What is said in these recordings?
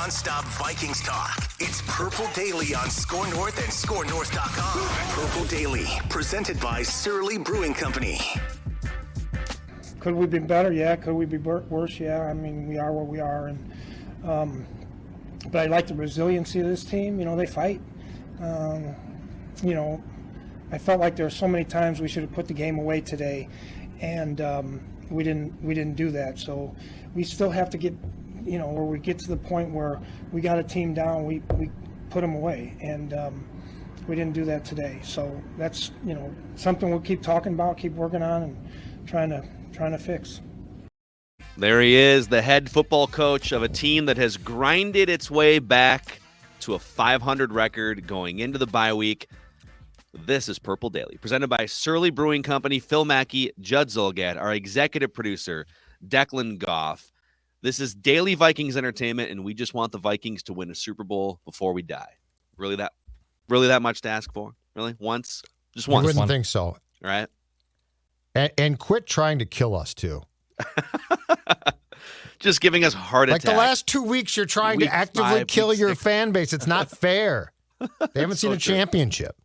non-stop Vikings talk. It's Purple Daily on Score North and ScoreNorth.com. Purple Daily, presented by Surly Brewing Company. Could we be better? Yeah. Could we be worse? Yeah. I mean, we are where we are, and but I like the resiliency of this team. You know, they fight. You know, I felt like there were so many times we should have put the game away today, and we didn't do that. So we still have to get, you know, where we get to the point where we got a team down, we put them away, and we didn't do that today. So that's, you know, something we'll keep talking about, keep working on, and trying to fix. There he is, the head football coach of a team that has grinded its way back to a 500 record going into the bye week. This is Purple Daily, presented by Surly Brewing Company, Phil Mackey, Judd Zolgad, our executive producer, Declan Goff. This is Daily Vikings Entertainment, and we just want the Vikings to win a Super Bowl before we die. Really that much to ask for? Really? Once? Just once? I wouldn't think so. Right? And quit trying to kill us, too. Just giving us heart attacks. Like the last 2 weeks, you're trying to actively kill your fan base. It's not fair. They haven't seen a championship.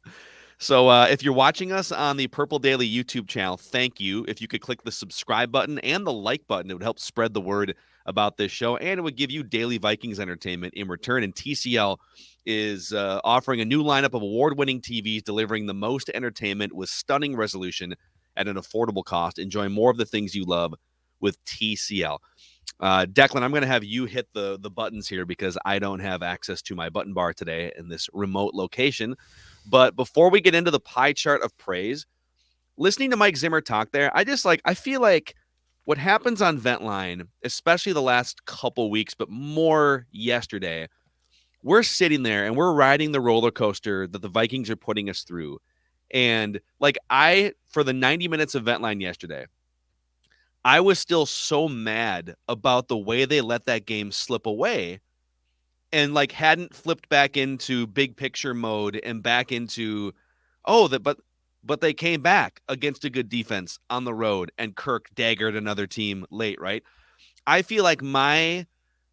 So if you're watching us on the Purple Daily YouTube channel, thank you. If you could click the subscribe button and the like button, it would help spread the word about this show, and it would give you Daily Vikings Entertainment in return. And TCL is offering a new lineup of award-winning TVs delivering the most entertainment with stunning resolution at an affordable cost. Enjoy more of the things you love with TCL. Declan, I'm going to have you hit the buttons here because I don't have access to my button bar today in this remote location. But before we get into the pie chart of praise, listening to Mike Zimmer talk there, I feel like what happens on Ventline, especially the last couple weeks, but more yesterday, we're sitting there and we're riding the roller coaster that the Vikings are putting us through. And for the 90 minutes of Ventline yesterday, I was still so mad about the way they let that game slip away and hadn't flipped back into big picture mode and back into, but they came back against a good defense on the road and Kirk daggered another team late, right? I feel like my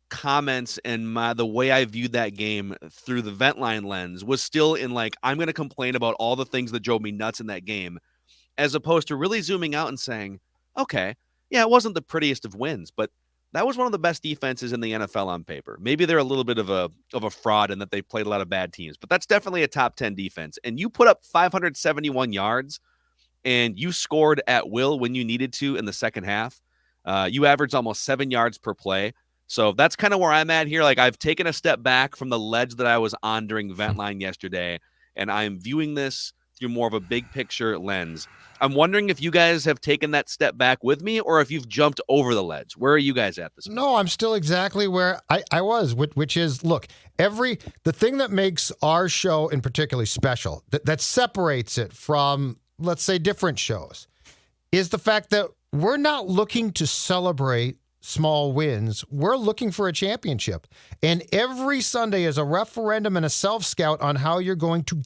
comments and the way I viewed that game through the Ventline lens was still in I'm going to complain about all the things that drove me nuts in that game, as opposed to really zooming out and saying, okay, yeah, it wasn't the prettiest of wins, but that was one of the best defenses in the NFL on paper. Maybe they're a little bit of a fraud in that they played a lot of bad teams, but that's definitely a top 10 defense. And you put up 571 yards and you scored at will when you needed to in the second half. You averaged almost 7 yards per play. So that's kind of where I'm at here. I've taken a step back from the ledge that I was on during Ventline yesterday, and I'm viewing this through more of a big picture lens. I'm wondering if you guys have taken that step back with me or if you've jumped over the ledge. Where are you guys at this point? No, I'm still exactly where I was, which is, look, the thing that makes our show in particular special, that separates it from, let's say, different shows, is the fact that we're not looking to celebrate small wins. We're looking for a championship. And every Sunday is a referendum and a self-scout on how you're going to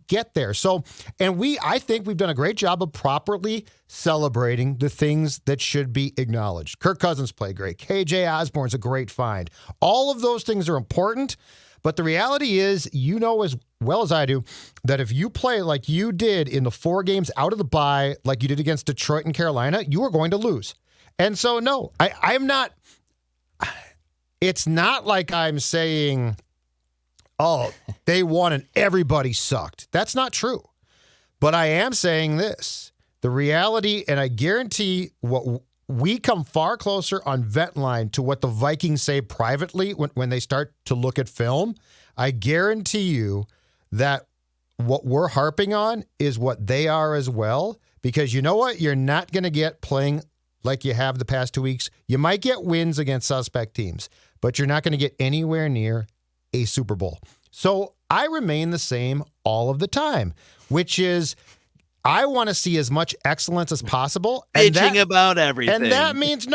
get there. So, and I think we've done a great job of properly celebrating the things that should be acknowledged. Kirk Cousins played great. KJ Osborn's a great find. All of those things are important, but the reality is, you know as well as I do, that if you play like you did in the 4 games out of the bye, like you did against Detroit and Carolina, you are going to lose. And so, no, I'm not, it's not like I'm saying, oh, they won and everybody sucked. That's not true. But I am saying this. The reality, and I guarantee we come far closer on Ventline to what the Vikings say privately when they start to look at film. I guarantee you that what we're harping on is what they are as well. Because you know what? You're not going to get playing like you have the past 2 weeks. You might get wins against suspect teams, but you're not going to get anywhere near a Super Bowl. So I remain the same all of the time, which is I want to see as much excellence as possible. Bitching about everything. And that means,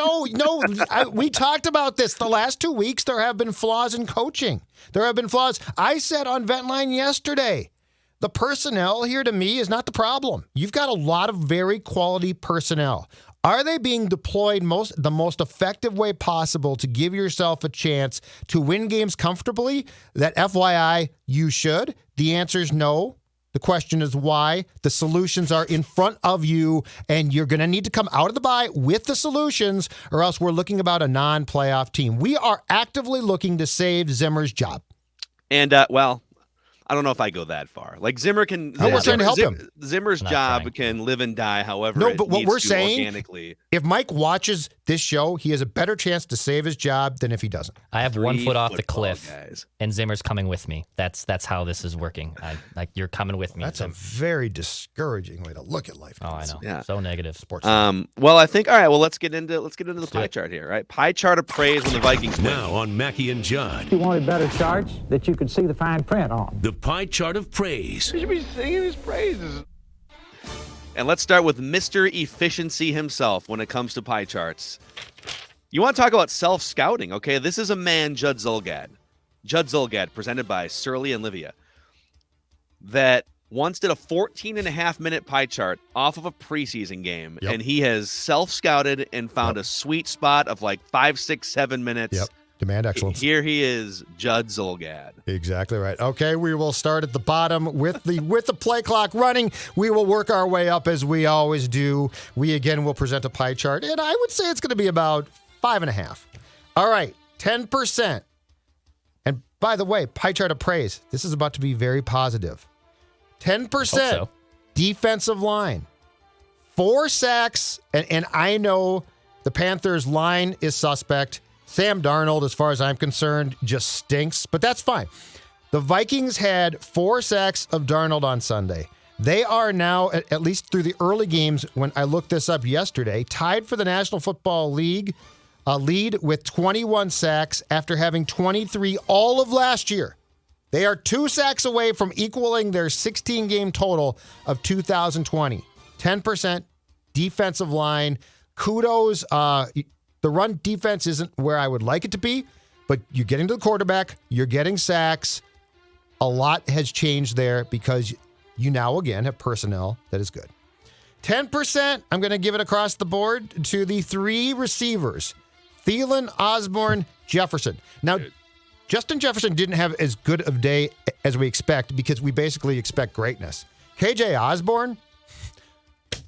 we talked about this. The last 2 weeks, there have been flaws in coaching. There have been flaws. I said on Ventline yesterday, the personnel here to me is not the problem. You've got a lot of very quality personnel. Are they being deployed the most effective way possible to give yourself a chance to win games comfortably? That FYI, you should. The answer is no. The question is why. The solutions are in front of you, and you're going to need to come out of the bye with the solutions, or else we're looking about a non-playoff team. We are actively looking to save Zimmer's job. And, I don't know if I go that far. Like Zimmer can. We're trying to help him. Zimmer's job can live and die however. No, but what we're saying, organically. If Mike watches this show, he has a better chance to save his job than if he doesn't. I have 1 foot off the cliff, guys. and Zimmer's coming with me. That's how this is working. You're coming with me. That's a very discouraging way to look at life. Oh, I know. Yeah. So negative. Sports. Well, I think. All right. Well, let's get into the pie chart here. Right. Pie chart of praise when the Vikings win. Now on Mackey and Judd. You wanted better charts that you could see the fine print on. The pie chart of praise. You should be singing his praises. And let's start with Mr. Efficiency himself when it comes to pie charts. You want to talk about self-scouting, okay? This is a man, Judd Zulgad. Judd Zulgad, presented by Surly and Livia, that once did a 14.5-minute pie chart off of a preseason game, and he has self-scouted and found a sweet spot of like 5, 6, 7 minutes. Yep. Demand excellence. Here he is, Judd Zulgad. Exactly right. Okay, we will start at the bottom with the play clock running. We will work our way up as we always do. We again will present a pie chart, and I would say it's going to be about 5.5. All right, 10%. And by the way, pie chart of praise. This is about to be very positive. 10% defensive line. 4 sacks, and I know the Panthers line is suspect. Sam Darnold, as far as I'm concerned, just stinks, but that's fine. The Vikings had 4 sacks of Darnold on Sunday. They are now, at least through the early games, when I looked this up yesterday, tied for the National Football League lead with 21 sacks after having 23 all of last year. They are 2 sacks away from equaling their 16-game total of 2020. 10% defensive line. Kudos. The run defense isn't where I would like it to be, but you're getting to the quarterback, you're getting sacks. A lot has changed there because you now, again, have personnel that is good. 10%, I'm going to give it across the board to the 3 receivers, Thielen, Osborn, Jefferson. Now, Justin Jefferson didn't have as good of a day as we expect because we basically expect greatness. KJ Osborn,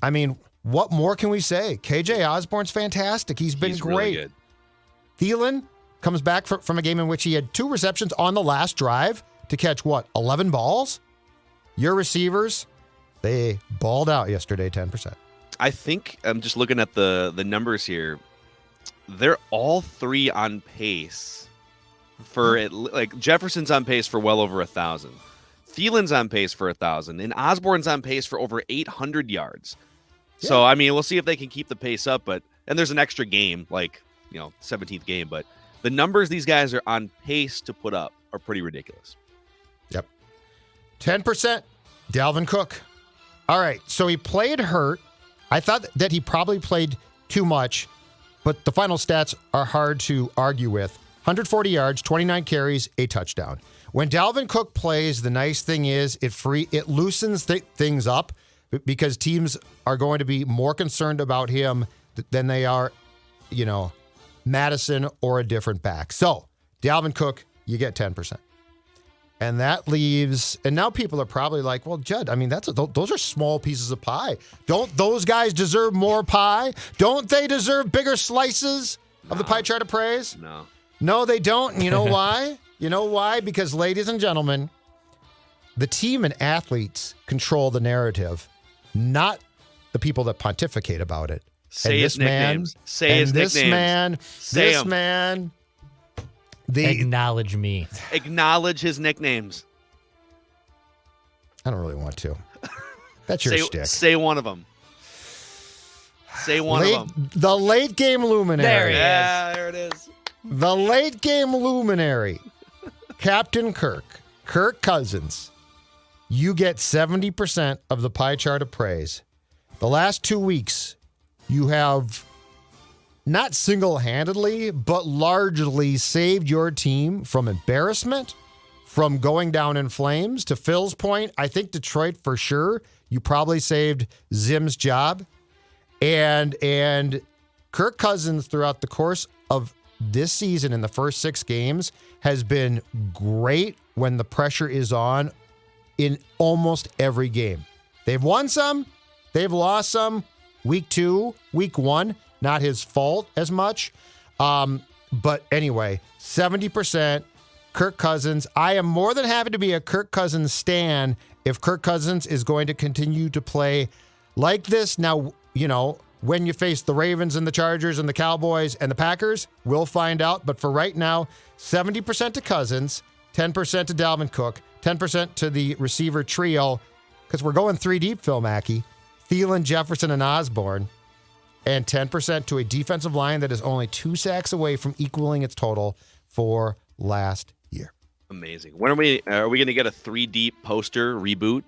I mean, what more can we say? KJ Osborn's fantastic. He's been great. Really good. Thielen comes back from a game in which he had 2 receptions on the last drive to catch, 11 balls? Your receivers, they balled out yesterday, 10%. I think I'm just looking at the numbers here. They're all 3 on pace for it. Like Jefferson's on pace for well over 1,000. Thielen's on pace for 1,000, and Osborn's on pace for over 800 yards. Yeah. So, I mean, we'll see if they can keep the pace up, and there's an extra game, 17th game, but the numbers these guys are on pace to put up are pretty ridiculous. Yep. 10%, Dalvin Cook. All right, so he played hurt. I thought that he probably played too much, but the final stats are hard to argue with. 140 yards, 29 carries, a touchdown. When Dalvin Cook plays, the nice thing is it loosens things up, because teams are going to be more concerned about him than they are, Madison or a different back. So, Dalvin Cook, you get 10%. And that leaves, and now people are probably like, well, Judd, I mean, those are small pieces of pie. Don't those guys deserve more pie? Don't they deserve bigger slices of the pie chart of praise? No, they don't. And you know why? You know why? Because, ladies and gentlemen, the team and athletes control the narrative, not the people that pontificate about it. Say his nicknames. This man. Acknowledge me. Acknowledge his nicknames. I don't really want to. That's your shtick. Say one of them. Say one of them. The late game luminary. There he is. Yeah, there it is. The late game luminary. Captain Kirk Cousins. You get 70% of the pie chart of praise. The last 2 weeks, you have not single-handedly, but largely saved your team from embarrassment, from going down in flames. To Phil's point, I think Detroit for sure, you probably saved Zim's job. And Kirk Cousins throughout the course of this season in the first 6 games has been great when the pressure is on in almost every game. They've won some, they've lost some. Week 2, week 1, not his fault as much. But anyway, 70%, Kirk Cousins. I am more than happy to be a Kirk Cousins stan if Kirk Cousins is going to continue to play like this. Now, when you face the Ravens and the Chargers and the Cowboys and the Packers, we'll find out. But for right now, 70% to Cousins, 10% to Dalvin Cook, 10% to the receiver trio, because we're going 3 deep, Phil Mackey, Thielen, Jefferson, and Osborn, and 10% to a defensive line that is only 2 sacks away from equaling its total for last year. Amazing. When are we going to get a 3 deep poster reboot?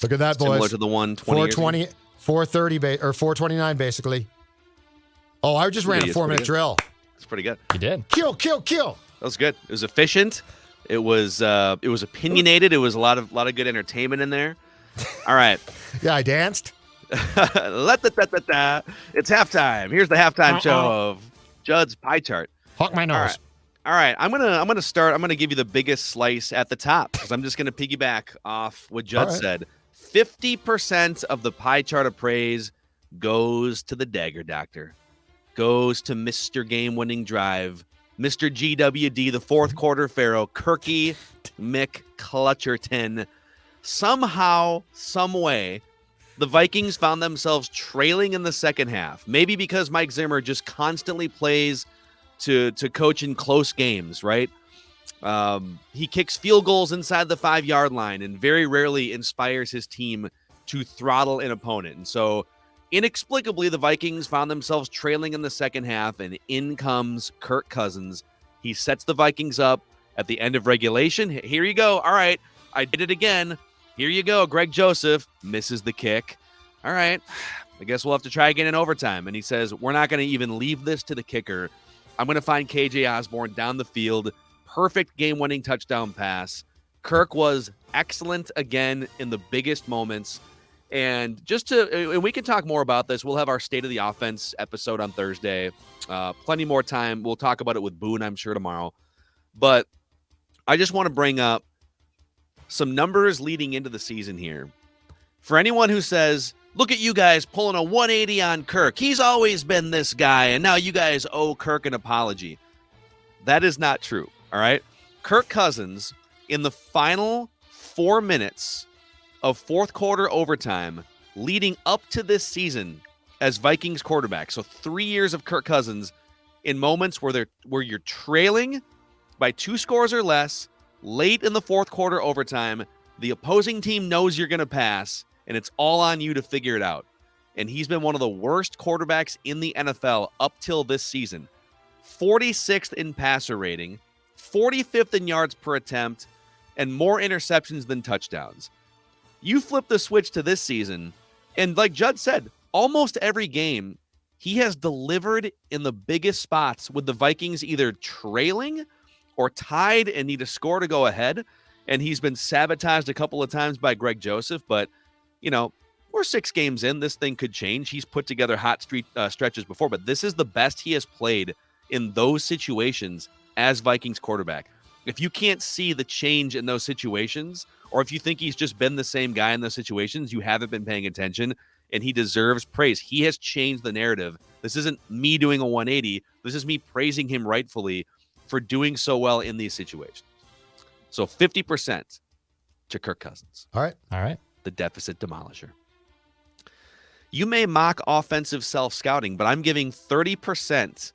Look at that, boys. Similar to the one 420, 430, or 429, basically. Oh, I just ran a 4-minute drill. It's pretty good. You did. Kill. That was good. It was efficient. It was opinionated. It was a lot of good entertainment in there. All right. Yeah, I danced. It's halftime. Here's the halftime show of Judd's pie chart. Hawk my nose. All right. I'm gonna start. I'm gonna give you the biggest slice at the top because I'm just gonna piggyback off what Judd said. 50% of the pie chart of praise goes to the Dagger Doctor, goes to Mr. Game-winning drive, Mr. GWD, the fourth quarter pharaoh, Kirky McClutcherton. Somehow, some way, the Vikings found themselves trailing in the second half. Maybe because Mike Zimmer just constantly plays to coach in close games, right? He kicks field goals inside the 5-yard line and very rarely inspires his team to throttle an opponent. And so inexplicably, the Vikings found themselves trailing in the second half, and in comes Kirk Cousins. He sets the Vikings up at the end of regulation. Here you go. All right, I did it again. Here you go. Greg Joseph misses the kick. All right, I guess we'll have to try again in overtime. And he says, we're not going to even leave this to the kicker. I'm going to find KJ Osborn down the field. Perfect game-winning touchdown pass. Kirk was excellent again in the biggest moments. And and we can talk more about this. We'll have our State of the Offense episode on Thursday. Plenty more time. We'll talk about it with Boone, I'm sure, tomorrow. But I just want to bring up some numbers leading into the season here. For anyone who says, look at you guys pulling a 180 on Kirk. He's always been this guy, and now you guys owe Kirk an apology. That is not true, all right? Kirk Cousins, in the final 4 minutes of fourth quarter overtime leading up to this season as Vikings quarterback, so 3 years of Kirk Cousins in moments where you're trailing by 2 scores or less, late in the fourth quarter overtime, the opposing team knows you're going to pass, and it's all on you to figure it out. And he's been one of the worst quarterbacks in the NFL up till this season. 46th in passer rating, 45th in yards per attempt, and more interceptions than touchdowns. You flip the switch to this season, and like Judd said, almost every game, he has delivered in the biggest spots with the Vikings either trailing or tied and need a score to go ahead. And he's been sabotaged a couple of times by Greg Joseph, but we're 6 games in. This thing could change. He's put together hot stretches before, but this is the best he has played in those situations as Vikings quarterback. If you can't see the change in those situations, or if you think he's just been the same guy in those situations, you haven't been paying attention, and he deserves praise. He has changed the narrative. This isn't me doing a 180. This is me praising him rightfully for doing so well in these situations. So 50% to Kirk Cousins. All right. The deficit demolisher. You may mock offensive self-scouting, but I'm giving 30%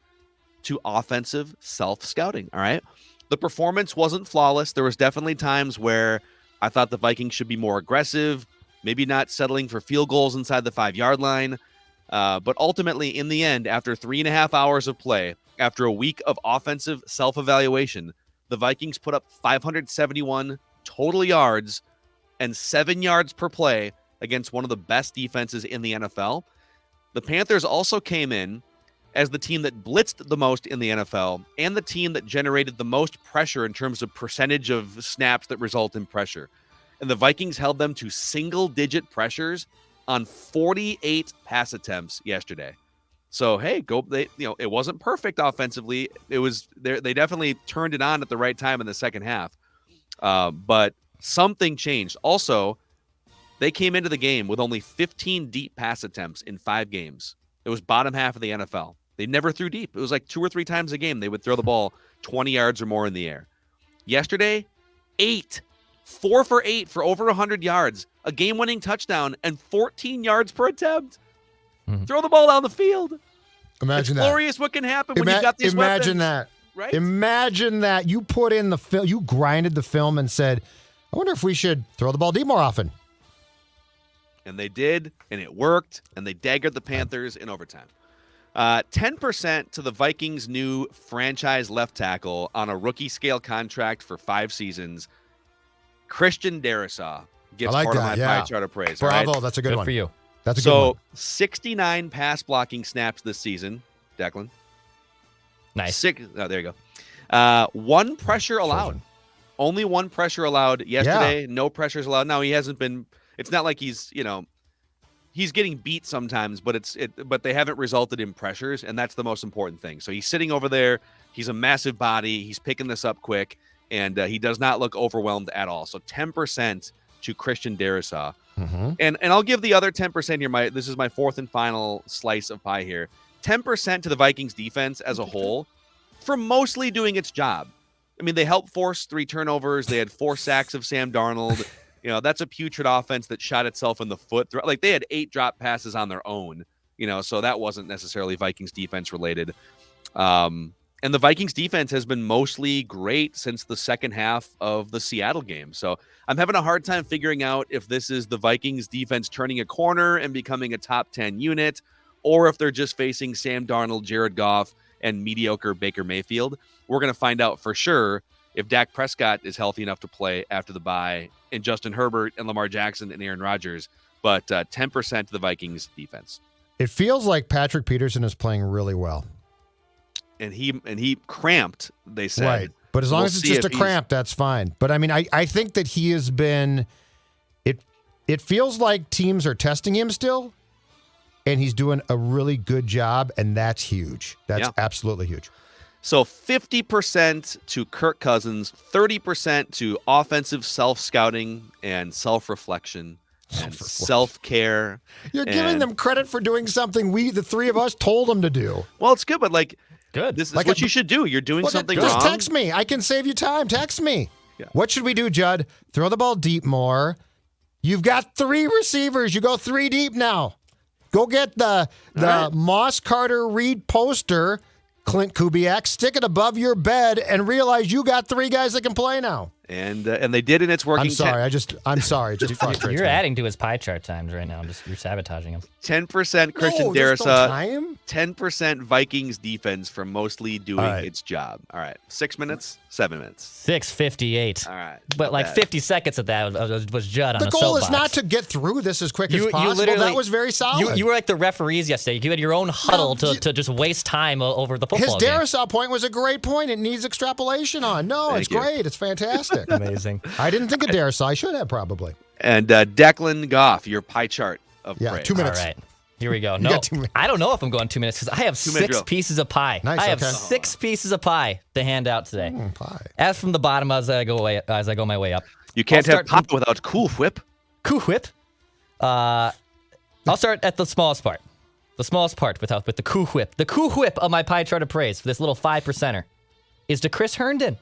to offensive self-scouting, all right? The performance wasn't flawless. There was definitely times where I thought the Vikings should be more aggressive, maybe not settling for field goals inside the 5-yard line. But ultimately, in the end, after 3.5 hours of play, after a week of offensive self-evaluation, the Vikings put up 571 total yards and 7 yards per play against one of the best defenses in the NFL. The Panthers also came in as the team that blitzed the most in the NFL and the team that generated the most pressure in terms of percentage of snaps that result in pressure. And the Vikings held them to single-digit pressures on 48 pass attempts yesterday. So, hey, it wasn't perfect offensively. It was they definitely turned it on at the right time in the second half. But something changed. Also, they came into the game with only 15 deep pass attempts in 5 games. It was bottom half of the NFL. They never threw deep. It was like 2 or 3 times a game they would throw the ball 20 yards or more in the air. Yesterday, 4 for 8 for over 100 yards, a game-winning touchdown, and 14 yards per attempt. Mm-hmm. Throw the ball down the field. Imagine it's glorious what can happen when you've got these Imagine weapons. that. Right? Imagine that. You put in the film, you grinded the film and said, I wonder if we should throw the ball deep more often. And they did, and it worked, and they daggered the Panthers in overtime. 10% to the Vikings' new franchise left tackle on a rookie scale contract for 5 seasons. Christian Darasaw gets part of my pie chart of praise. Bravo, right? That's a good one for you. That's a good one. 69 pass blocking snaps this season, Declan. Nice. There you go. 1 pressure allowed. Only 1 pressure allowed yesterday. Yeah. No pressures allowed. Now he hasn't been. It's not like he's getting beat sometimes, but they haven't resulted in pressures, and that's the most important thing. So he's sitting over there. He's a massive body. He's picking this up quick, and he does not look overwhelmed at all. So 10% to Christian Darasaw. Mm-hmm. And I'll give the other 10% here. This is my 4th and final slice of pie here. 10% to the Vikings defense as a whole for mostly doing its job. I mean, they helped force 3 turnovers. They had 4 sacks of Sam Darnold. That's a putrid offense that shot itself in the foot. Like, they had 8 drop passes on their own, so that wasn't necessarily Vikings defense related. And the Vikings defense has been mostly great since the second half of the Seattle game. So I'm having a hard time figuring out if this is the Vikings defense turning a corner and becoming a top 10 unit, or if they're just facing Sam Darnold, Jared Goff, and mediocre Baker Mayfield. We're going to find out for sure if Dak Prescott is healthy enough to play after the bye, and Justin Herbert and Lamar Jackson and Aaron Rodgers. But 10% to the Vikings defense. It feels like Patrick Peterson is playing really well. And he cramped, they said. Right. But as long as it's just a cramp, that's fine. But I mean, I think that he has been, it feels like teams are testing him still, and he's doing a really good job, and that's huge. That's absolutely huge. So 50% to Kirk Cousins, 30% to offensive self-scouting and self-reflection and self-care. You're giving them credit for doing something the 3 of us told them to do. Well, it's good, but good. This is what you should do. You're doing something wrong. Just text me. I can save you time. Text me. Yeah. What should we do, Judd? Throw the ball deep more. You've got 3 receivers. You go 3 deep now. Go get the Moss Carter Reed poster, Clint Kubiak, stick it above your bed, and realize you got 3 guys that can play now. And they did, and it's working. I'm sorry. It just frustrates You're me. adding to his pie chart times right now. You're sabotaging him. 10% Christian Darasaw. No time? 10% Vikings defense for mostly doing its job. All right. 6 minutes, 7 minutes. 6:58. All right. But 50 seconds of that was Judd on the soapbox. The goal is not to get through this as quick as possible. That was very solid. You were like the referees yesterday. You had your own huddle to just waste time over the football game. His Darasaw point was a great point. It needs extrapolation on. No, it's great. It's fantastic. Amazing. I didn't think of Darasaw. I should have probably. And Declan Goff, your pie chart of praise. 2 minutes. All right. Here we go. No, I don't know if I'm going 2 minutes because I have 6 pieces of pie. Nice, I have 6 pieces of pie to hand out today. Pie. As from the bottom as I go my way up. You can't have pie without Cool Whip. Cool Whip. I'll start at the smallest part. The smallest part with the Cool Whip. The Cool Whip of my pie chart of praise for this little 5%er is to Chris Herndon.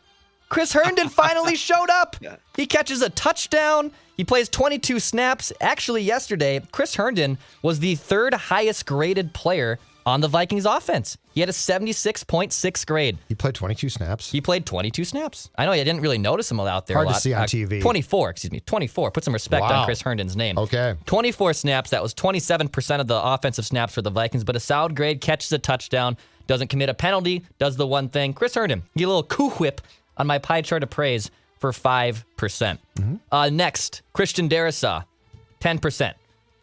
Chris Herndon finally showed up. Yeah. He catches a touchdown. He plays 22 snaps. Actually, yesterday, Chris Herndon was the 3rd highest graded player on the Vikings offense. He had a 76.6 grade. He played 22 snaps? He played 22 snaps. I know, I didn't really notice him out there Hard a lot. to see on TV. 24. Put some respect on Chris Herndon's name. Okay. 24 snaps. That was 27% of the offensive snaps for the Vikings, but a solid grade, catches a touchdown, doesn't commit a penalty, does the one thing. Chris Herndon, get a little Cool Whip on my pie chart of praise for 5%. Mm-hmm. Next, Christian Darasaw, 10%.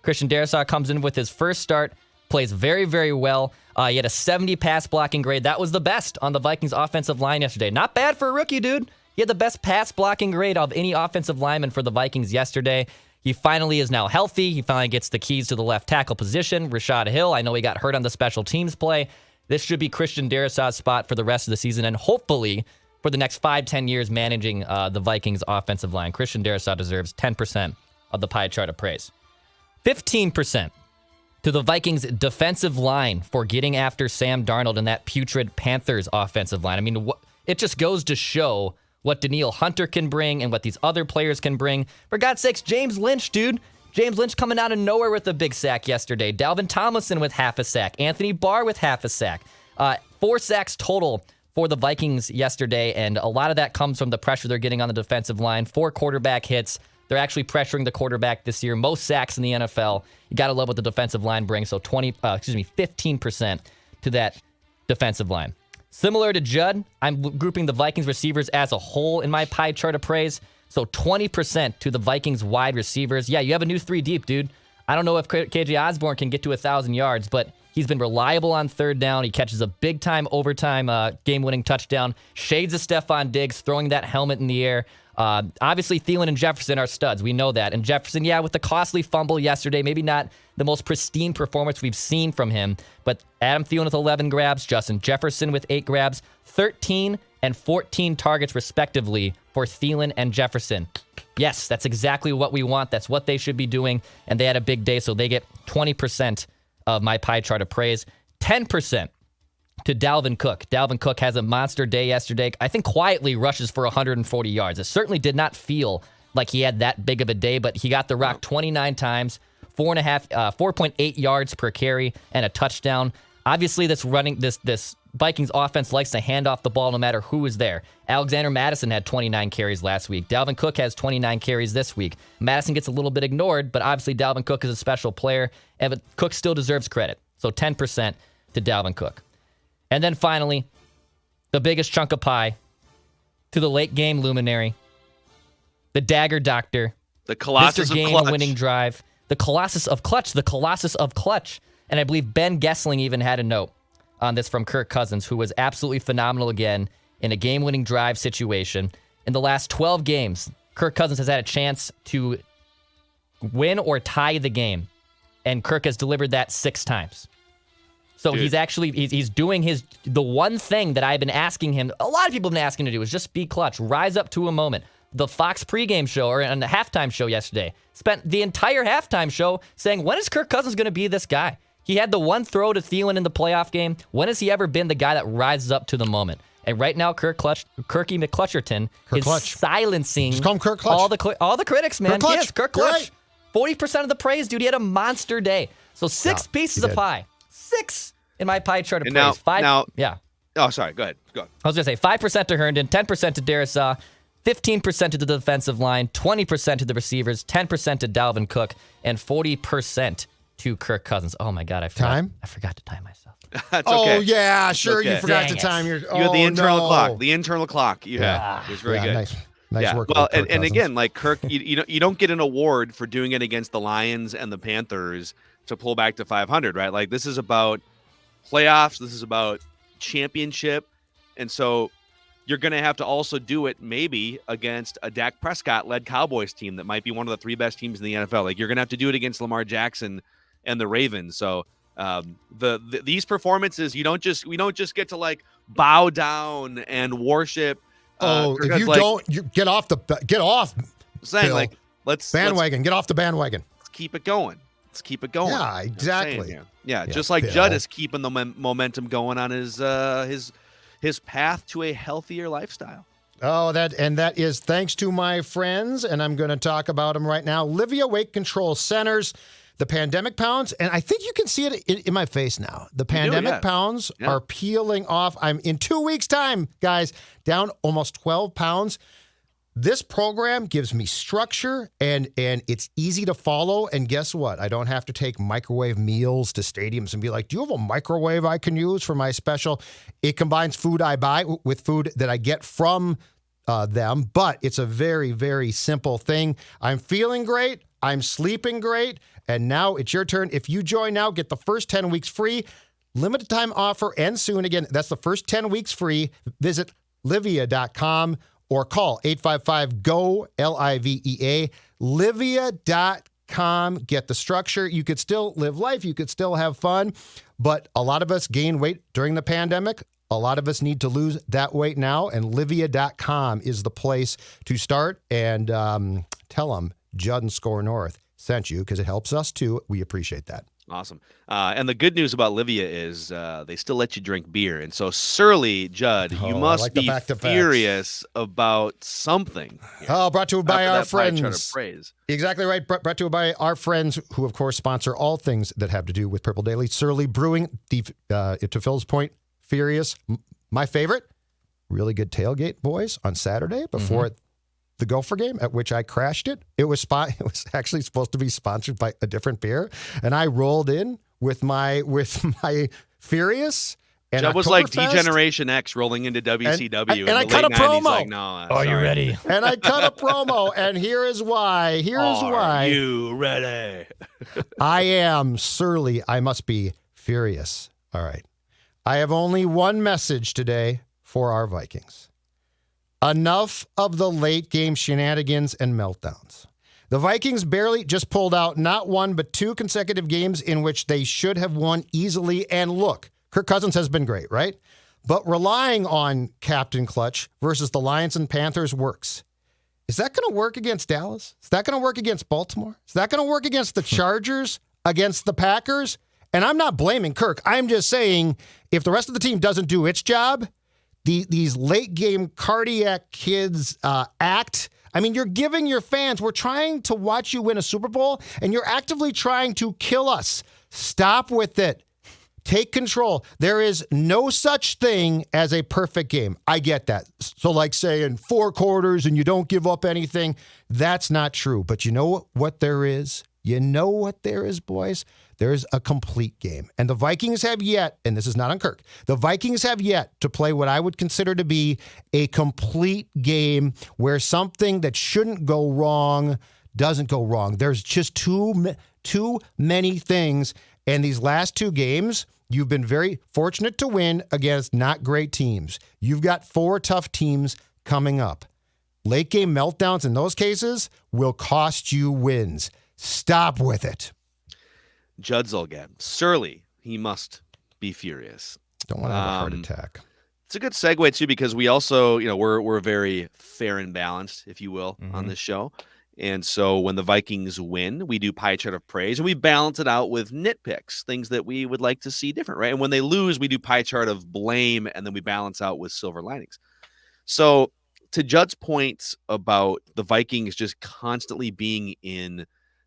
Christian Darasaw comes in with his first start, plays very, very well. He had a 70 pass blocking grade. That was the best on the Vikings offensive line yesterday. Not bad for a rookie, dude. He had the best pass blocking grade of any offensive lineman for the Vikings yesterday. He finally is now healthy. He finally gets the keys to the left tackle position. Rashad Hill, I know he got hurt on the special teams play. This should be Christian Darrisaw's spot for the rest of the season and hopefully for the next 5-10 years managing the Vikings offensive line. Christian Darrisaw deserves 10% of the pie chart of praise. 15% to the Vikings defensive line for getting after Sam Darnold and that putrid Panthers offensive line. I mean, it just goes to show what Danielle Hunter can bring and what these other players can bring. For God's sakes, James Lynch, dude. James Lynch coming out of nowhere with a big sack yesterday. Dalvin Tomlinson with half a sack. Anthony Barr with half a sack. 4 sacks total for the Vikings yesterday, and a lot of that comes from the pressure they're getting on the defensive line. 4 quarterback hits. They're actually pressuring the quarterback this year. Most sacks in the NFL. You got to love what the defensive line brings. So 15% to that defensive line. Similar to Judd, I'm grouping the Vikings receivers as a whole in my pie chart of praise. So 20% to the Vikings wide receivers. Yeah, you have a new 3 deep, dude. I don't know if KJ Osborn can get to 1,000 yards, but he's been reliable on third down. He catches a big-time overtime game-winning touchdown. Shades of Stephon Diggs throwing that helmet in the air. Obviously, Thielen and Jefferson are studs. We know that. And Jefferson, yeah, with the costly fumble yesterday, maybe not the most pristine performance we've seen from him, but Adam Thielen with 11 grabs, Justin Jefferson with 8 grabs, 13 and 14 targets respectively for Thielen and Jefferson. Yes, that's exactly what we want. That's what they should be doing, and they had a big day, so they get 20% of my pie chart of praise. 10% to Dalvin Cook. Dalvin Cook has a monster day yesterday. I think quietly rushes for 140 yards. It certainly did not feel like he had that big of a day, but he got the rock 29 times, 4.8 yards per carry, and a touchdown. Obviously, this Vikings offense likes to hand off the ball no matter who is there. Alexander Mattison had 29 carries last week. Dalvin Cook has 29 carries this week. Mattison gets a little bit ignored, but obviously Dalvin Cook is a special player, and Cook still deserves credit. So 10% to Dalvin Cook. And then finally, the biggest chunk of pie to the late game luminary, the dagger doctor, the Colossus Mr. of Game Clutch. winning drive, the Colossus of Clutch, the Colossus of Clutch. And I believe Ben Gessling even had a note on this from Kirk Cousins, who was absolutely phenomenal again in a game-winning drive situation. In the last 12 games, Kirk Cousins has had a chance to win or tie the game, and Kirk has delivered that 6 times. So Dude. he's actually he's doing the one thing that I've been asking him. A lot of people have been asking him to do is just be clutch, rise up to a moment. The Fox pregame show or on the halftime show yesterday spent the entire halftime show saying, when is Kirk Cousins going to be this guy? He had the one throw to Thielen in the playoff game. When has he ever been the guy that rises up to the moment? And right now, Kirky McClutcherton is Clutch. silencing Just call him Kirk Clutch. all the critics, man. Kirk Clutch. Yes, Kirk You're Clutch. right. 40% of the praise, dude. He had a monster day. So 6 pieces of did. pie. 6 in my pie chart of And praise. now, oh, sorry. Go ahead. Go. I was going to say 5% to Herndon, 10% to Darasaw, 15% to the defensive line, 20% to the receivers, 10% to Dalvin Cook, and 40% to Kirk Cousins. Oh my God, I forgot to time myself. That's Oh, okay. yeah, sure. okay. You forgot Dang to it. time your. You had the internal no. clock. The internal clock. You Yeah. had. It was very good. Nice work. Well, with Kirk and Cousins. again, like Kirk, you don't get an award for doing it against the Lions and the Panthers to pull back to 500, right? Like this is about playoffs. This is about championship, and so you're going to have to also do it maybe against a Dak Prescott-led Cowboys team that might be one of the 3 best teams in the NFL. Like you're going to have to do it against Lamar Jackson and the Ravens. So these performances, we don't just get to like bow down and worship. If you don't, you get off. Saying Bill. like let's Get off the bandwagon. let's keep it going. Let's keep it going. Yeah, exactly. Yeah, Yeah, just like Bill. Judd is keeping the momentum going on his path to a healthier lifestyle. Oh, that is thanks to my friends, and I'm going to talk about them right now. Livia Weight Control Centers, the pandemic pounds, and I think you can see it in my face now. The pandemic pounds are peeling off. I'm in 2 weeks' time, guys, down almost 12 pounds. This program gives me structure, and it's easy to follow. And guess what? I don't have to take microwave meals to stadiums and be like, do you have a microwave I can use for my special? It combines food I buy with food that I get from them, but it's a very, very simple thing. I'm feeling great. I'm sleeping great. And now it's your turn. If you join now, get the first 10 weeks free. Limited time offer ends soon. Again, that's the first 10 weeks free. Visit Livia.com or call 855-GO-LIVEA, livea.com. Get the structure. You could still live life. You could still have fun. But a lot of us gained weight during the pandemic. A lot of us need to lose that weight now. And livea.com is the place to start. And tell them Judd and Score North sent you because it helps us too. We appreciate that. Awesome. And the good news about Livea is they still let you drink beer. And so, Surly, Judd, you must be furious about something here. Oh, brought to you by our friends. Chart of praise. Exactly right. Brought to you by our friends who, of course, sponsor all things that have to do with Purple Daily. Surly Brewing, to Phil's point, furious. My favorite, really good tailgate, boys, on Saturday before the Gopher game, at which I crashed it. It was actually supposed to be sponsored by a different beer, and I rolled in with my Furious. And that was like D-Generation X rolling into WCW. And I cut a promo. He's like, no, you ready? And I cut a promo, and here is why. Are you ready? I am surly. I must be furious. All right. I have only one message today for our Vikings. Enough of the late game shenanigans and meltdowns. The Vikings barely just pulled out not one but two consecutive games in which they should have won easily. And look, Kirk Cousins has been great, right? But relying on Captain Clutch versus the Lions and Panthers works. Is that going to work against Dallas? Is that going to work against Baltimore? Is that going to work against the Chargers, against the Packers? And I'm not blaming Kirk. I'm just saying if the rest of the team doesn't do its job, these late game cardiac kids act. I mean, you're giving your fans, we're trying to watch you win a Super Bowl, and you're actively trying to kill us. Stop with it. Take control. There is no such thing as a perfect game. I get that. So like saying 4 quarters and you don't give up anything, that's not true. But you know what there is? You know what there is, boys? There's a complete game. And the Vikings have yet, and this is not on Kirk, the Vikings have yet to play what I would consider to be a complete game where something that shouldn't go wrong doesn't go wrong. There's just too many things. And these last 2 games, you've been very fortunate to win against not great teams. You've got 4 tough teams coming up. Late game meltdowns in those cases will cost you wins. Stop with it. Judd Zulgad. Surly, he must be furious. Don't want to have a heart attack. It's a good segue, too, because we also, we're very fair and balanced, if you will, on this show. And so when the Vikings win, we do pie chart of praise, and we balance it out with nitpicks, things that we would like to see different, right? And when they lose, we do pie chart of blame, and then we balance out with silver linings. So to Judd's point about the Vikings just constantly being in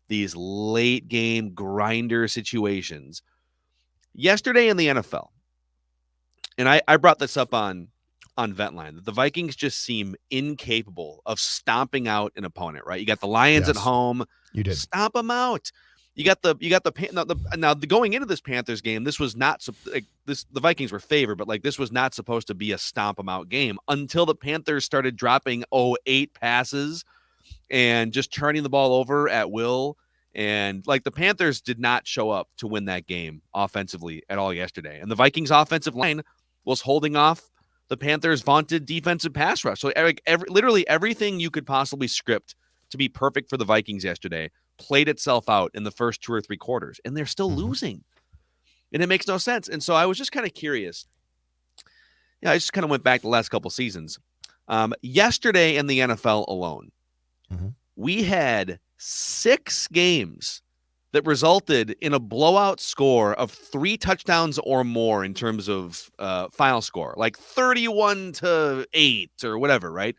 these late game grinder situations. Yesterday in the NFL, and I brought this up on Ventline, that the Vikings just seem incapable of stomping out an opponent, right? You got the Lions at home. You did. Stomp them out. You got the going into this Panthers game, this was not the Vikings were favored, but this was not supposed to be a stomp them out game until the Panthers started dropping 8 passes and just turning the ball over at will. And the Panthers did not show up to win that game offensively at all yesterday. And the Vikings offensive line was holding off the Panthers' vaunted defensive pass rush. So literally everything you could possibly script to be perfect for the Vikings yesterday played itself out in the first 2 or 3 quarters, and they're still losing. And it makes no sense. And so I was just kind of curious. Yeah, I just kind of went back the last couple seasons. Yesterday in the NFL alone, we had 6 games that resulted in a blowout score of 3 touchdowns or more in terms of final score, 31-8 or whatever, right?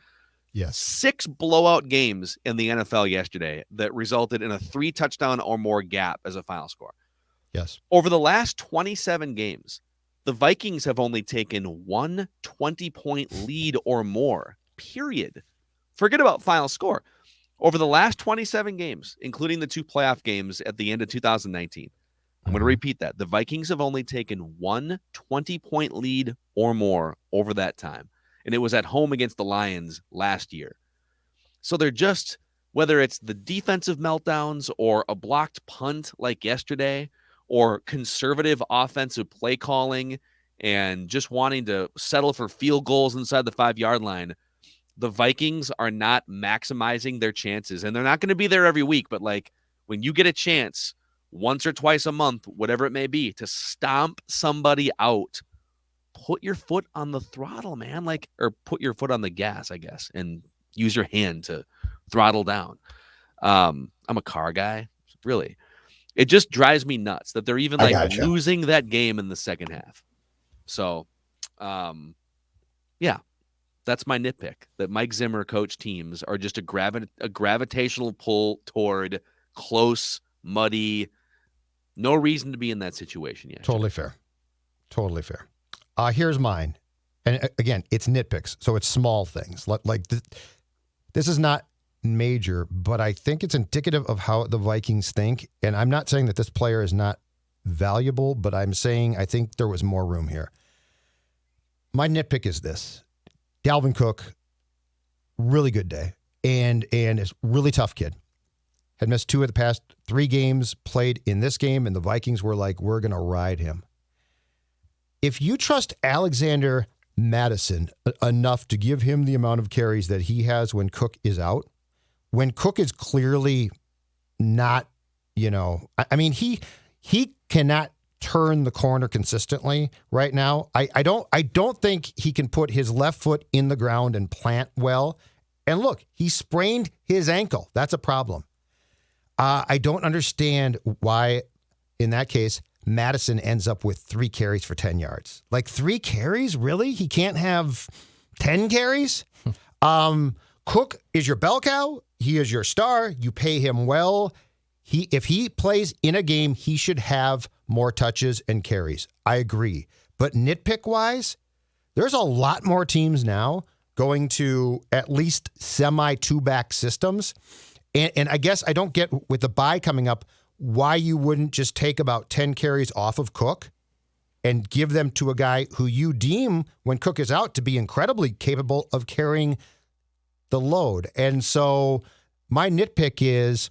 Yes. 6 blowout games in the NFL yesterday that resulted in a 3 touchdown or more gap as a final score. Yes. Over the last 27 games, the Vikings have only taken 1 20-point lead or more, period. Forget about final score. Over the last 27 games, including the 2 playoff games at the end of 2019, I'm going to repeat that. The Vikings have only taken 1 20-point lead or more over that time. And it was at home against the Lions last year. So they're just, whether it's the defensive meltdowns or a blocked punt like yesterday, or conservative offensive play calling and just wanting to settle for field goals inside the 5-yard line, the Vikings are not maximizing their chances, and they're not going to be there every week, but like when you get a chance once or twice a month, whatever it may be, to stomp somebody out, put your foot on the throttle, man, like, or put your foot on the gas, I guess, and use your hand to throttle down. I'm a car guy, really. It just drives me nuts that they're even like losing that game in the second half. So, yeah, that's my nitpick, that Mike Zimmer coach teams are just a gravitational pull toward close, muddy, no reason to be in that situation yet. Totally fair. Totally fair. Here's mine. And again, it's nitpicks. So it's small things. Like this is not major, but I think it's indicative of how the Vikings think. And I'm not saying that this player is not valuable, but I'm saying I think there was more room here. My nitpick is this. Dalvin Cook, really good day, and is really tough kid. Had missed 2 of the past 3 games, played in this game, and the Vikings were like, we're going to ride him. If you trust Alexander Madison enough to give him the amount of carries that he has when Cook is out, when Cook is clearly not, I mean, he cannot turn the corner consistently right now. I don't think he can put his left foot in the ground and plant well. And look, he sprained his ankle. That's a problem. I don't understand why, in that case, Madison ends up with 3 carries for 10 yards. Like 3 carries? Really? He can't have 10 carries? Cook is your bell cow. He is your star. You pay him well. If he plays in a game, he should have more touches and carries. I agree. But nitpick-wise, there's a lot more teams now going to at least semi-2-back systems. And I guess I don't get, with the bye coming up, why you wouldn't just take about 10 carries off of Cook and give them to a guy who you deem, when Cook is out, to be incredibly capable of carrying the load. And so my nitpick is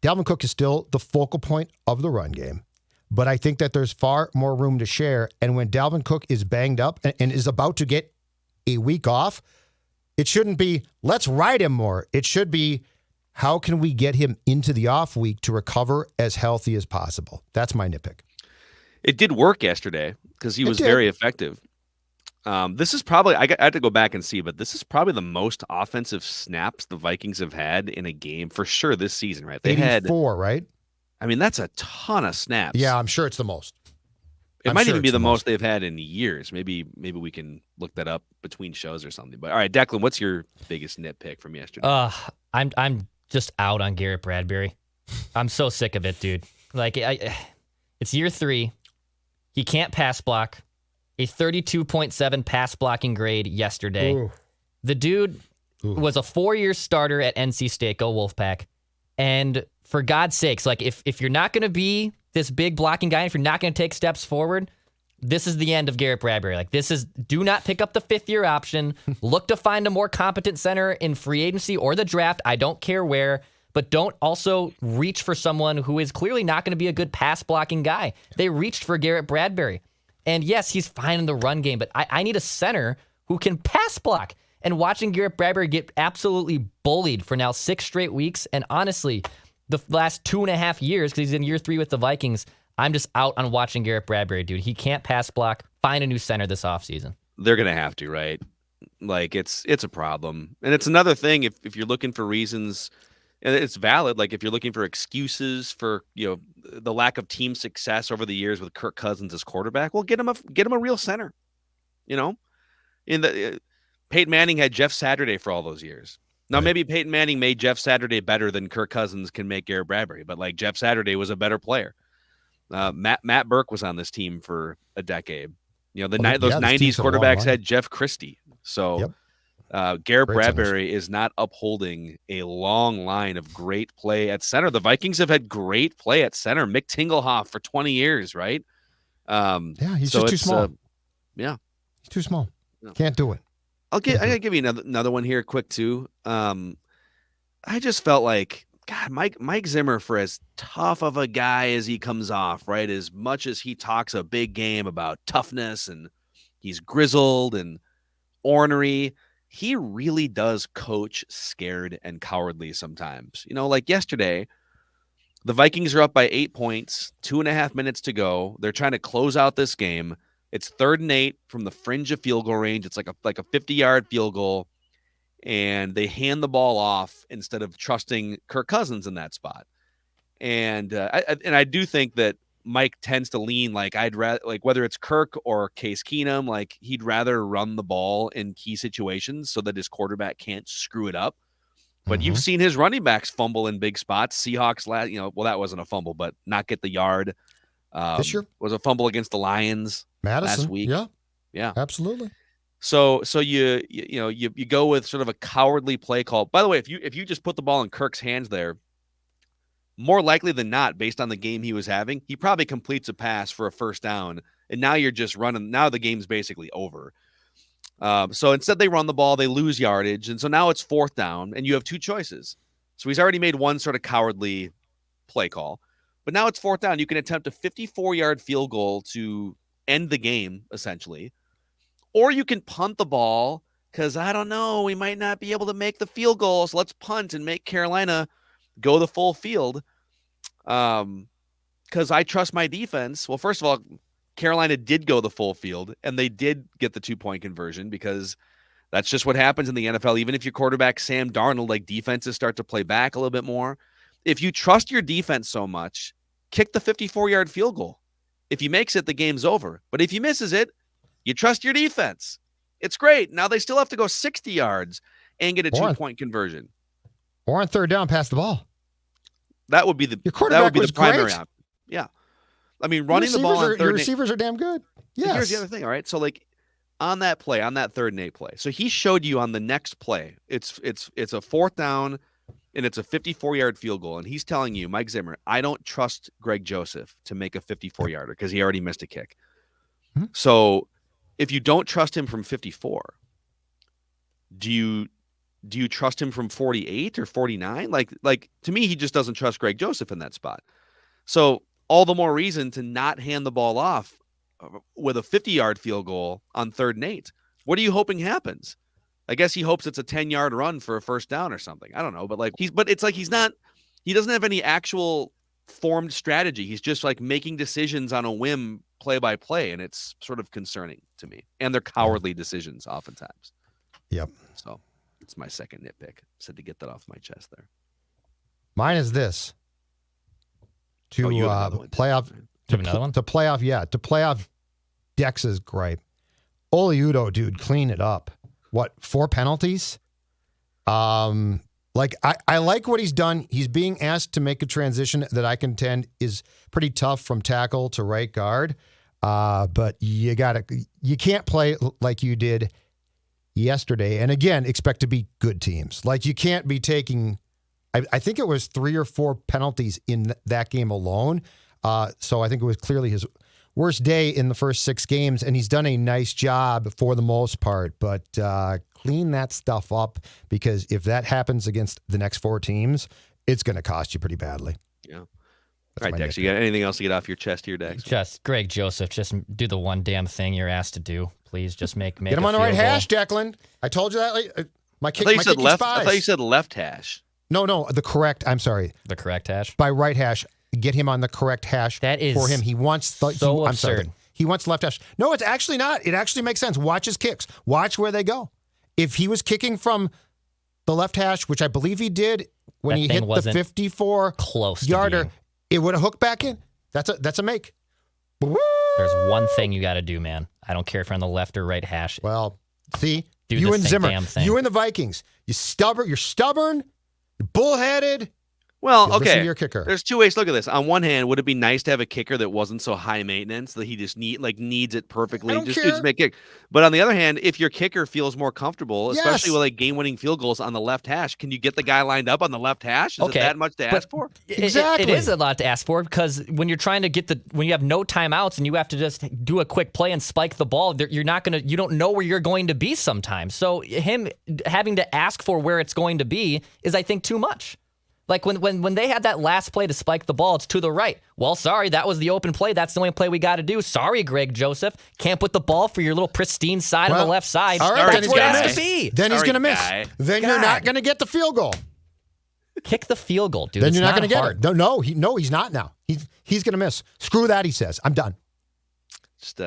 Dalvin Cook is still the focal point of the run game, but I think that there's far more room to share. And when Dalvin Cook is banged up and is about to get a week off, it shouldn't be, let's ride him more. It should be, how can we get him into the off week to recover as healthy as possible? That's my nitpick. It did work yesterday because he was very effective. This is probably, I had to go back and see, but this is probably the most offensive snaps the Vikings have had in a game for sure this season, right? They had 4, right? I mean, that's a ton of snaps. Yeah, I'm sure it's the most. It might even be the most they've had in years. Maybe we can look that up between shows or something. But all right, Declan, what's your biggest nitpick from yesterday? I'm just out on Garrett Bradbury. I'm so sick of it, dude. Like, it's year 3. He can't pass block. A 32.7 pass blocking grade yesterday. Ooh. The dude was a 4-year starter at NC State, go Wolfpack. And for God's sakes, like, if you're not going to be this big blocking guy, if you're not going to take steps forward, this is the end of Garrett Bradbury. Like, do not pick up the 5th-year option. Look to find a more competent center in free agency or the draft. I don't care where, but don't also reach for someone who is clearly not going to be a good pass blocking guy. They reached for Garrett Bradbury. And yes, he's fine in the run game, but I need a center who can pass block. And watching Garrett Bradbury get absolutely bullied for now 6 straight weeks, and honestly, the last 2.5 years, because he's in year 3 with the Vikings, I'm just out on watching Garrett Bradbury, dude. He can't pass block. Find a new center this offseason. They're going to have to, right? Like, it's a problem. And it's another thing, if you're looking for reasons, and it's valid, like if you're looking for excuses for, the lack of team success over the years with Kirk Cousins as quarterback, well, get him a real center. Peyton Manning had Jeff Saturday for all those years. Now, maybe Peyton Manning made Jeff Saturday better than Kirk Cousins can make Garrett Bradbury, but like Jeff Saturday was a better player. Matt Burke was on this team for a decade. Those 90s quarterbacks had Jeff Christie. So Garrett Bradbury is not upholding a long line of great play at center. The Vikings have had great play at center. Mick Tingelhoff for 20 years, right? He's just too small. He's too small. Can't do it. I gotta give you another one here quick too. I just felt like, God, Mike Zimmer, for as tough of a guy as he comes off, right? As much as he talks a big game about toughness and he's grizzled and ornery, he really does coach scared and cowardly sometimes. Like yesterday, the Vikings are up by 8 points, 2.5 minutes to go. They're trying to close out this game. It's 3rd and 8 from the fringe of field goal range. It's like a 50-yard field goal, and they hand the ball off instead of trusting Kirk Cousins in that spot. And I do think that Mike tends to lean like I'd rather, like whether it's Kirk or Case Keenum, like he'd rather run the ball in key situations so that his quarterback can't screw it up. But you've seen his running backs fumble in big spots. Seahawks that wasn't a fumble, but not get the yard. This year was a fumble against the Lions last week. Yeah, absolutely. So you go with sort of a cowardly play call. By the way, if you just put the ball in Kirk's hands there, more likely than not, based on the game he was having, he probably completes a pass for a first down, and now you're just running. Now the game's basically over. So instead they run the ball, they lose yardage, and so now it's 4th down, and you have 2 choices. So he's already made one sort of cowardly play call, but now it's 4th down. You can attempt a 54-yard field goal to end the game, essentially, or you can punt the ball because, I don't know, we might not be able to make the field goal, so let's punt and make Carolina go the full field because I trust my defense. Well, first of all, Carolina did go the full field, and they did get the 2-point conversion because that's just what happens in the NFL. Even if your quarterback, Sam Darnold, like defenses start to play back a little bit more. If you trust your defense so much, kick the 54-yard field goal. If he makes it, the game's over. But if he misses it, you trust your defense. It's great. Now they still have to go 60 yards and get a 2-point conversion. Or on 3rd down, pass the ball. Your quarterback would be the primary option. Yeah. I mean, running the ball on 3rd. Your receivers are damn good. Yes. Here's the other thing, all right? So, like, on that play, on that 3rd and 8 play, so he showed you on the next play, it's a 4th down, and it's a 54-yard field goal, and he's telling you, Mike Zimmer, I don't trust Greg Joseph to make a 54-yarder because he already missed a kick. So, if you don't trust him from 54, do you trust him from 48 or 49? Like to me, he just doesn't trust Greg Joseph in that spot. So all the more reason to not hand the ball off with a 50-yard field goal on 3rd and 8. What are you hoping happens? I guess he hopes it's a 10-yard run for a first down or something. I don't know, but it's like he doesn't have any actual formed strategy. He's just like making decisions on a whim, play by play, and it's sort of concerning to me. And they're cowardly decisions oftentimes. Yep. So it's my second nitpick. Said to get that off my chest there. Mine is this. To playoff Dex's gripe. Oliudo, dude, clean it up. What, 4 penalties? I like what he's done. He's being asked to make a transition that I contend is pretty tough from tackle to right guard. But you can't play like you did yesterday. And again, expect to beat good teams. Like you can't be taking, I think it was 3 or 4 penalties in that game alone. So I think it was clearly his worst day in the first 6 games, and he's done a nice job for the most part. But clean that stuff up, because if that happens against the next 4 teams, it's going to cost you pretty badly. Yeah. All right, Dex, you got anything else to get off your chest here, Dex? Just Greg Joseph, just do the one damn thing you're asked to do. Please just make get him on the right hash, Declan. I told you that. I thought you said left hash. No, the correct. I'm sorry. The correct hash? By right hash. Get him on the correct hash that is for him. He wants absurd. I'm sorry. He wants left hash. No, it's actually not. It actually makes sense. Watch his kicks. Watch where they go. If he was kicking from the left hash, which I believe he did when he hit the 54 yarder, it would have hooked back in. That's a make. There's one thing you got to do, man. I don't care if you're on the left or right hash. Well, see, do you and Zimmer, damn thing. you and the Vikings, you're stubborn, you're bullheaded. Well, okay. Listen to your kicker. There's 2 ways to look at this. On one hand, would it be nice to have a kicker that wasn't so high maintenance that he just needs it perfectly, just make kick? But on the other hand, if your kicker feels more comfortable, especially with like game-winning field goals on the left hash, can you get the guy lined up on the left hash? Is it that much to ask for? Exactly. It is a lot to ask for, because when you're trying to when you have no timeouts and you have to just do a quick play and spike the ball, you don't know where you're going to be sometimes. So him having to ask for where it's going to be is, I think, too much. Like when they had that last play to spike the ball, it's to the right. Well, sorry, that was the open play. That's the only play we got to do. Sorry, Greg Joseph. Can't put the ball for your little pristine side on the left side. All right, That's where it has to be. Then he's going to miss. Then you're not going to get the field goal. Kick the field goal, dude. Then you're not going to get hard. it. No, he's not now. He's going to miss. Screw that, he says. I'm done. Just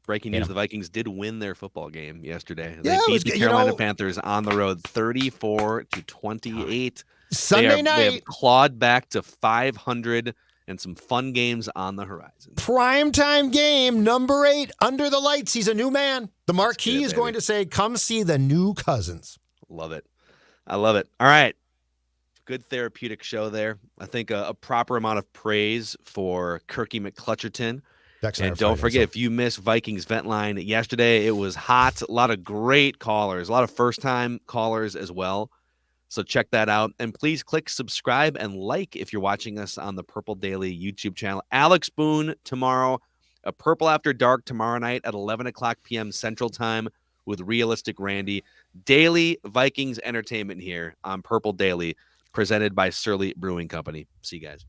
breaking news: the Vikings did win their football game yesterday. They Yeah, beat the Carolina Panthers on the road, 34-28. Sunday night, they have clawed back to 500, and some fun games on the horizon. Primetime game, number 8, under the lights. He's a new man. The marquee is going to say, "Come see the new Cousins." Love it. I love it. All right. Good therapeutic show there. I think a proper amount of praise for Kirky McClutcherton. And don't forget, if you missed Vikings Vent Line yesterday, it was hot. A lot of great callers, a lot of first-time callers as well. So check that out. And please click subscribe and like if you're watching us on the Purple Daily YouTube channel. Alex Boone tomorrow, a Purple After Dark tomorrow night at 11 o'clock p.m. Central Time with Realistic Randy. Daily Vikings entertainment here on Purple Daily, presented by Surly Brewing Company. See you guys.